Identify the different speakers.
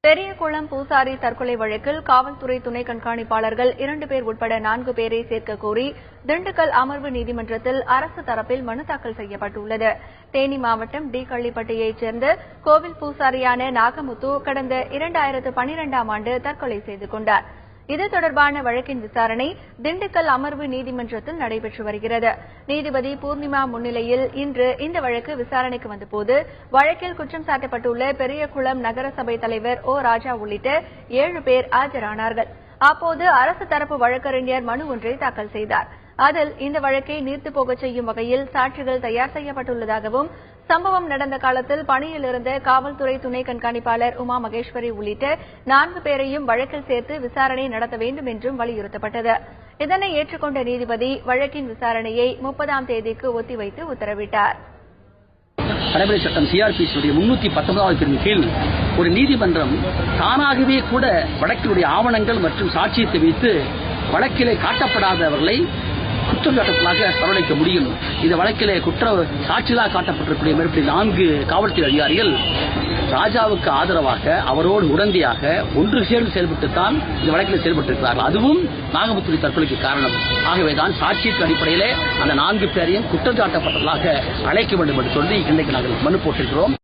Speaker 1: பெரியகுளம் பூசாரி தற்கொலை வழக்கில் காவல்துறை துணை கண்காணிப்பாளர்கள் 2 பேர் உட்பட 4 பேரை சேர்க்க கோரி திண்டுக்கல் அமர்வு நீதிமன்றத்தில் அரசு தரப்பில் மனு தாக்கல் செய்யப்பட்டுள்ளது. தேனி மாவட்டம் டி கள்ளிப்பட்டியைச் சேர்ந்த கோவில் பூசாரியான நாகமுத்து கடந்த 2012ஆம் ஆண்டு தற்கொலை செய்து கொண்டார். இது தொடர்பான வழக்கின் விசாரணை திண்டுக்கல் அமர்வு நீதிமன்றத்தில் நடைபெற்று வருகிறது. நீதிபதி பூர்ணிமா முன்னிலையில் இன்று இந்த வழக்கு விசாரணைக்கு வந்தபோது வழக்கில் குற்றம் சாட்டப்பட்டுள்ள பெரியகுளம் நகரசபை தலைவர் ஓ ராஜா உள்ளிட்ட 7 பேர் ஆஜரானார்கள். அப்போது அரசு தரப்பு வழக்கறிஞர் மனு ஒன்றை தாக்கல் செய்தார். அதில் இந்த வழக்கை நீர்த்துப் போகச் செய்யும் வகையில் சாட்சிகள் தயார் செய்யப்பட்டுள்ளதாகவும் சம்பவம் நடந்த காலத்தில் பணியில் இருந்த காவல்துறை துணை கண்காணிப்பாளர் உமா மகேஸ்வரி உள்ளிட்ட 4 பேரையும் வழக்கில் சேர்த்து விசாரணை நடத்த வேண்டும் என்றும் வலியுறுத்தப்பட்டது. இதனை ஏற்றுக்கொண்ட நீதிபதி வழக்கின் விசாரணையை 30ஆம் தேதிக்கு ஒத்திவைத்து உத்தரவிட்டார்.
Speaker 2: நடைமுறை சட்டம் சிஆர்பிசி 319வது பிரிவின் கீழ் ஒரு நீதிமன்றம் தானாகவே கூட வழக்கினுடைய ஆவணங்கள் மற்றும் சாட்சியத்தை வைத்து வழக்கிலே காட்டப்படாதவர்களை குற்றச்சாட்டுகளாக வரவழைக்க முடியும். இந்த வழக்கிலே குற்ற சாட்சிகளாக காட்டப்பட்டிருக்கிற மேற்படி 4 காவல்துறை அதிகாரிகள் ராஜாவுக்கு ஆதரவாக அவரோடு உடந்தையாக ஒன்று சேர்ந்து செயல்பட்டுத்தான் இந்த வழக்கில் செயல்பட்டிருக்கிறார்கள். அதுவும் நாகமுத்துரை தற்கொலைக்கு காரணம். ஆகவேதான் சாட்சியத்தின் அடிப்படையிலே அந்த 4 பேரையும் குற்றம் சாட்டப்பட்டவர்களாக அழைக்க வேண்டும் என்று சொல்லி இன்றைக்கு நாங்கள் மனு போட்டிருக்கிறோம்.